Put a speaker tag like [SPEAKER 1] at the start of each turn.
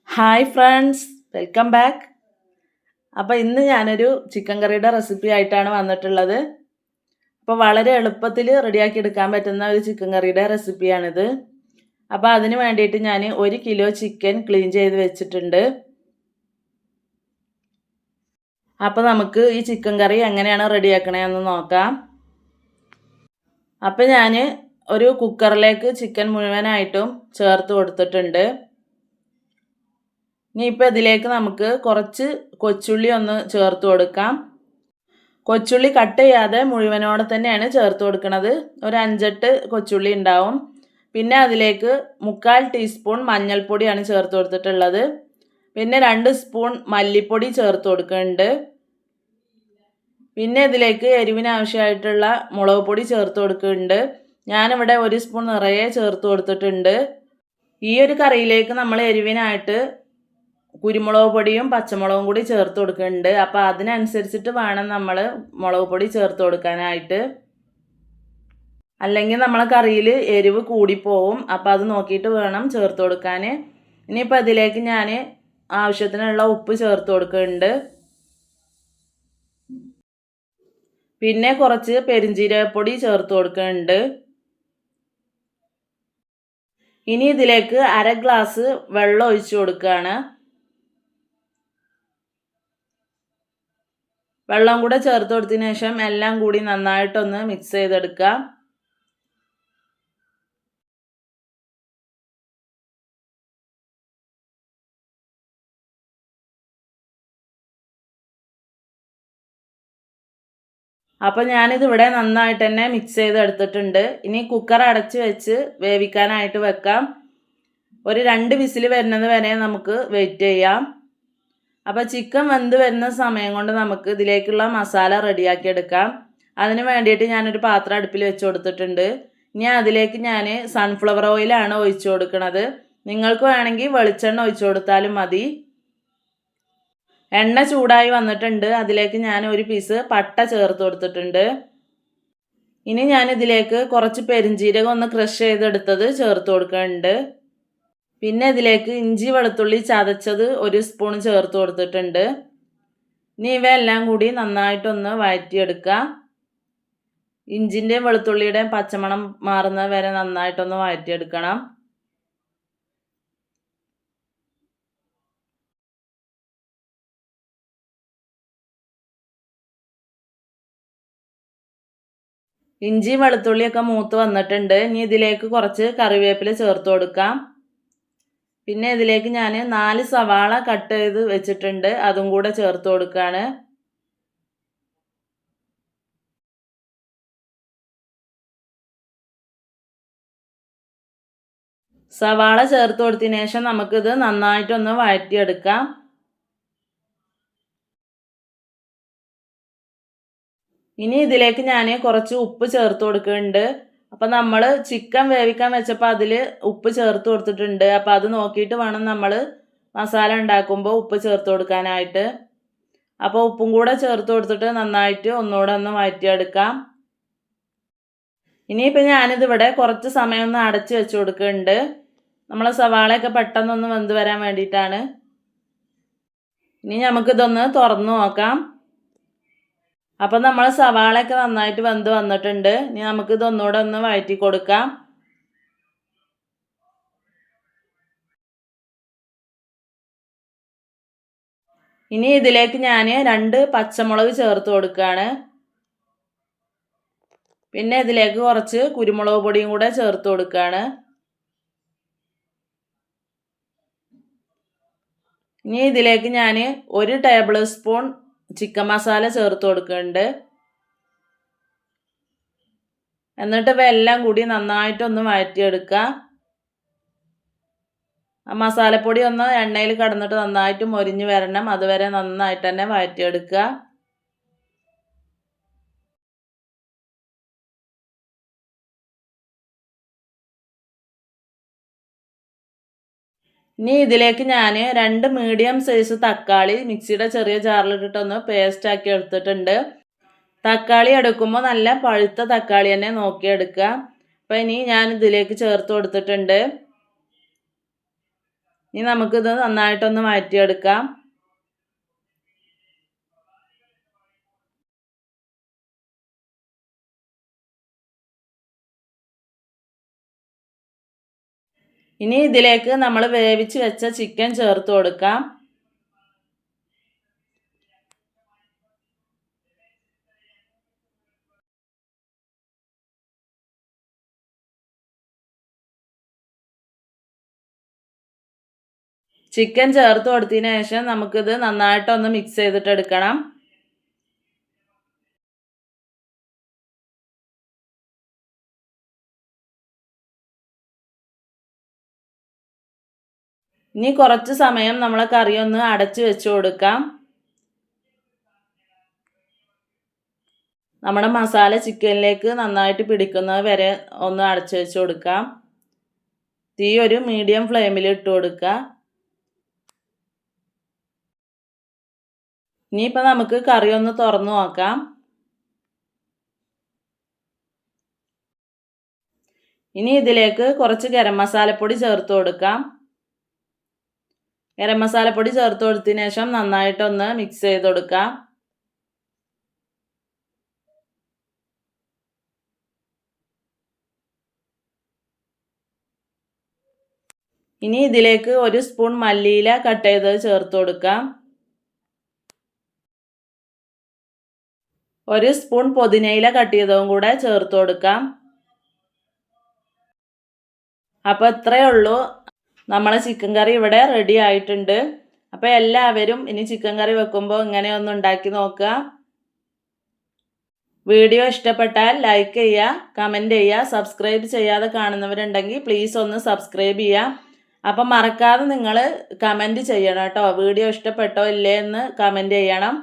[SPEAKER 1] Hi friends, welcome back. അപ്പോൾ ഇന്ന് ഞാനൊരു ചിക്കൻ കറിയുടെ റെസിപ്പി ആയിട്ടാണ് വന്നിട്ടുള്ളത്. അപ്പോൾ വളരെ എളുപ്പത്തിൽ റെഡിയാക്കി എടുക്കാൻ പറ്റുന്ന ഒരു ചിക്കൻ കറിയുടെ റെസിപ്പിയാണിത്. അപ്പോൾ അതിന് വേണ്ടിയിട്ട് ഞാൻ 1 കിലോ ചിക്കൻ ക്ലീൻ ചെയ്ത് വെച്ചിട്ടുണ്ട്. അപ്പോൾ നമുക്ക് ഈ ചിക്കൻ കറി എങ്ങനെയാണ് റെഡിയാക്കണതെന്ന് നോക്കാം. അപ്പോൾ ഞാൻ ഒരു കുക്കറിലേക്ക് ചിക്കൻ മുഴുവനായിട്ടും ചേർത്ത് കൊടുത്തിട്ടുണ്ട്. ഇനിയിപ്പോൾ ഇതിലേക്ക് നമുക്ക് കുറച്ച് കൊച്ചുള്ളി ഒന്ന് ചേർത്ത് കൊടുക്കാം. കൊച്ചുള്ളി കട്ട് ചെയ്യാതെ മുഴുവനോടെ തന്നെയാണ് ചേർത്ത് കൊടുക്കുന്നത്. ഒരു 5-8 കൊച്ചുള്ളി ഉണ്ടാവും. പിന്നെ അതിലേക്ക് 1/4 ടീസ്പൂൺ മഞ്ഞൾപ്പൊടിയാണ് ചേർത്ത് കൊടുത്തിട്ടുള്ളത്. പിന്നെ 2 സ്പൂൺ മല്ലിപ്പൊടി ചേർത്ത് കൊടുക്കുന്നുണ്ട്. പിന്നെ ഇതിലേക്ക് എരിവിന് ആവശ്യമായിട്ടുള്ള മുളക് പൊടി ചേർത്ത് കൊടുക്കുന്നുണ്ട്. ഞാനിവിടെ 1 സ്പൂൺ നിറയെ ചേർത്ത് കൊടുത്തിട്ടുണ്ട്. ഈ ഒരു കറിയിലേക്ക് നമ്മൾ എരിവിനായിട്ട് കുരുമുളക് പൊടിയും പച്ചമുളകും കൂടി ചേർത്ത് കൊടുക്കുന്നുണ്ട്. അപ്പോൾ അതിനനുസരിച്ചിട്ട് വേണം നമ്മൾ മുളക് പൊടി ചേർത്ത് കൊടുക്കാനായിട്ട്. അല്ലെങ്കിൽ നമ്മളെ കറിയിൽ എരിവ് കൂടിപ്പോവും. അപ്പോൾ അത് നോക്കിയിട്ട് വേണം ചേർത്ത് കൊടുക്കാൻ. ഇനിയിപ്പോൾ അതിലേക്ക് ഞാൻ ആവശ്യത്തിനുള്ള ഉപ്പ് ചേർത്ത് കൊടുക്കുന്നുണ്ട്. പിന്നെ കുറച്ച് പെരുംജീരകപ്പൊടി ചേർത്ത് കൊടുക്കുന്നുണ്ട്. ഇനി ഇതിലേക്ക് 1/2 ഗ്ലാസ് വെള്ളം ഒഴിച്ചു കൊടുക്കുകയാണ്. വെള്ളം കൂടെ ചേർത്ത് കൊടുത്തതിന് ശേഷം എല്ലാം കൂടി നന്നായിട്ടൊന്ന് മിക്സ് ചെയ്തെടുക്കുക. അപ്പോൾ ഞാനിതിവിടെ നന്നായിട്ട് തന്നെ മിക്സ് ചെയ്തെടുത്തിട്ടുണ്ട്. ഇനി കുക്കർ അടച്ച് വെച്ച് വേവിക്കാനായിട്ട് വെക്കാം. ഒരു 2 വിസിൽ വരുന്നത് വരെ നമുക്ക് വെയിറ്റ് ചെയ്യാം. അപ്പോൾ ചിക്കൻ വെന്ത് വരുന്ന സമയം കൊണ്ട് നമുക്ക് ഇതിലേക്കുള്ള മസാല റെഡിയാക്കി എടുക്കാം. അതിന് വേണ്ടിയിട്ട് ഞാനൊരു പാത്രം അടുപ്പിൽ വെച്ച് കൊടുത്തിട്ടുണ്ട്. ഇനി അതിലേക്ക് ഞാൻ സൺഫ്ലവർ ഓയിലാണ് ഒഴിച്ചു കൊടുക്കുന്നത്. നിങ്ങൾക്ക് വേണമെങ്കിൽ വെളിച്ചെണ്ണ ഒഴിച്ചു കൊടുത്താലും മതി. എണ്ണ ചൂടായി വന്നിട്ടുണ്ട്. അതിലേക്ക് ഞാൻ ഒരു പീസ് പട്ട ചേർത്ത് കൊടുത്തിട്ടുണ്ട്. ഇനി ഞാൻ ഇതിലേക്ക് കുറച്ച് പെരുംജീരകം ഒന്ന് ക്രഷ് ചെയ്തെടുത്തത് ചേർത്ത് കൊടുക്കുന്നുണ്ട്. പിന്നെ ഇതിലേക്ക് ഇഞ്ചി വെളുത്തുള്ളി ചതച്ചത് 1 സ്പൂൺ ചേർത്ത് കൊടുത്തിട്ടുണ്ട്. ഇനി ഇവയെല്ലാം കൂടി നന്നായിട്ടൊന്ന് വഴറ്റിയെടുക്കുക. ഇഞ്ചിൻ്റെയും വെളുത്തുള്ളിയുടെയും പച്ചമണം മാറുന്നത് വരെ നന്നായിട്ടൊന്ന് വഴറ്റിയെടുക്കണം. ഇഞ്ചി വെളുത്തുള്ളിയൊക്കെ മൂത്ത് വന്നിട്ടുണ്ട്. ഇനി ഇതിലേക്ക് കുറച്ച് കറിവേപ്പില ചേർത്ത് കൊടുക്കാം. പിന്നെ ഇതിലേക്ക് ഞാൻ 4 സവാള കട്ട് ചെയ്ത് വെച്ചിട്ടുണ്ട്. അതും കൂടെ ചേർത്ത് കൊടുക്കുകയാണ്. സവാള ചേർത്ത് കൊടുത്തതിന് ശേഷം നമുക്കിത് നന്നായിട്ടൊന്ന് വഴറ്റിയെടുക്കാം. ഇനി ഇതിലേക്ക് ഞാൻ കുറച്ച് ഉപ്പ് ചേർത്ത് കൊടുക്കുന്നുണ്ട്. അപ്പം നമ്മൾ ചിക്കൻ വേവിക്കാൻ വെച്ചപ്പോൾ അതിൽ ഉപ്പ് ചേർത്ത് കൊടുത്തിട്ടുണ്ട്. അപ്പോൾ അത് നോക്കിയിട്ട് വേണം നമ്മൾ മസാല ഉണ്ടാക്കുമ്പോൾ ഉപ്പ് ചേർത്ത് കൊടുക്കാനായിട്ട്. അപ്പോൾ ഉപ്പും കൂടെ ചേർത്ത് കൊടുത്തിട്ട് നന്നായിട്ട് ഒന്നുകൂടെ ഒന്ന് വഴറ്റിയെടുക്കാം. ഇനിയിപ്പോൾ ഞാനിതിവിടെ കുറച്ച് സമയം ഒന്ന് അടച്ച് വെച്ച് കൊടുക്കുന്നുണ്ട്. നമ്മളെ സവാളയൊക്കെ പെട്ടെന്നൊന്ന് വെന്ത് വരാൻ വേണ്ടിയിട്ടാണ്. ഇനി നമുക്കിതൊന്ന് തുറന്നു നോക്കാം. അപ്പം നമ്മൾ സവാളയൊക്കെ നന്നായിട്ട് വെന്ത് വന്നിട്ടുണ്ട്. ഇനി നമുക്കിത് ഒന്നുകൂടെ ഒന്ന് വഴറ്റി കൊടുക്കാം. ഇനി ഇതിലേക്ക് ഞാൻ 2 പച്ചമുളക് ചേർത്ത് കൊടുക്കുകയാണ്. പിന്നെ ഇതിലേക്ക് കുറച്ച് കുരുമുളക് പൊടിയും കൂടെ ചേർത്ത് കൊടുക്കുകയാണ്. ഇനി ഇതിലേക്ക് ഞാൻ 1 ടേബിൾ സ്പൂൺ ചിക്കൻ മസാല ചേർത്ത് കൊടുക്കുന്നുണ്ട്. എന്നിട്ട് ഇവയെല്ലാം കൂടി നന്നായിട്ടൊന്ന് വഴറ്റിയെടുക്കുക. ആ മസാലപ്പൊടി ഒന്ന് എണ്ണയിൽ കിടന്നിട്ട് നന്നായിട്ട് മൊരിഞ്ഞ് വരണം. അതുവരെ നന്നായിട്ട് തന്നെ വഴറ്റിയെടുക്കുക. ഇനി ഇതിലേക്ക് ഞാൻ 2 മീഡിയം സൈസ് തക്കാളി മിക്സിയുടെ ചെറിയ ജാറിലിട്ടിട്ടൊന്ന് പേസ്റ്റ് ആക്കി എടുത്തിട്ടുണ്ട്. തക്കാളി എടുക്കുമ്പോൾ നല്ല പഴുത്ത തക്കാളി തന്നെ നോക്കിയെടുക്കുക. അപ്പോൾ ഇനി ഞാൻ ഇതിലേക്ക് ചേർത്ത് കൊടുത്തിട്ടുണ്ട്. ഇനി നമുക്കിത് നന്നായിട്ടൊന്ന് മാറ്റിയെടുക്കാം. ഇനി ഇതിലേക്ക് നമ്മൾ വേവിച്ച് വെച്ച ചിക്കൻ ചേർത്ത് കൊടുക്കാം. ചിക്കൻ ചേർത്ത് കൊടുത്തതിന് ശേഷം നമുക്കിത് നന്നായിട്ടൊന്ന് മിക്സ് ചെയ്തിട്ട് എടുക്കണം. ഇനി കുറച്ച് സമയം നമ്മളെ കറി ഒന്ന് അടച്ചു വെച്ച് കൊടുക്കാം. നമ്മുടെ മസാല ചിക്കനിലേക്ക് നന്നായിട്ട് പിടിക്കുന്നത് വരെ ഒന്ന് അടച്ചു വെച്ച് കൊടുക്കാം. തീ ഒരു മീഡിയം ഫ്ലെയിമിൽ ഇട്ട് കൊടുക്കുക. ഇനിയിപ്പോൾ നമുക്ക് കറി ഒന്ന് തുറന്നു നോക്കാം. ഇനി ഇതിലേക്ക് കുറച്ച് ഗരം മസാലപ്പൊടി ചേർത്ത് കൊടുക്കാം. ഗരം മസാലപ്പൊടി ചേർത്ത് കൊടുത്തതിന് ശേഷം നന്നായിട്ടൊന്ന് മിക്സ് ചെയ്ത് കൊടുക്കാം. ഇനി ഇതിലേക്ക് ഒരു സ്പൂൺ മല്ലിയില കട്ട് ചെയ്തത് ചേർത്ത് കൊടുക്കാം. ഒരു സ്പൂൺ പുതിനയില കട്ട് ചെയ്തതും കൂടെ ചേർത്ത് കൊടുക്കാം. അപ്പോൾ ഇത്രയേ ഉള്ളൂ, നമ്മളെ ചിക്കൻ കറി ഇവിടെ റെഡി ആയിട്ടുണ്ട്. അപ്പോൾ എല്ലാവരും ഇനി ചിക്കൻ കറി വെക്കുമ്പോൾ ഇങ്ങനെ ഒന്ന് ഉണ്ടാക്കി നോക്കുക. വീഡിയോ ഇഷ്ടപ്പെട്ടാൽ ലൈക്ക് ചെയ്യുക, കമൻറ്റ് ചെയ്യുക. സബ്സ്ക്രൈബ് ചെയ്യാതെ കാണുന്നവരുണ്ടെങ്കിൽ പ്ലീസ് ഒന്ന് സബ്സ്ക്രൈബ് ചെയ്യുക. അപ്പം മറക്കാതെ നിങ്ങൾ കമൻറ്റ് ചെയ്യണം കേട്ടോ. വീഡിയോ ഇഷ്ടപ്പെട്ടോ ഇല്ലേ എന്ന് കമൻറ്റ് ചെയ്യണം.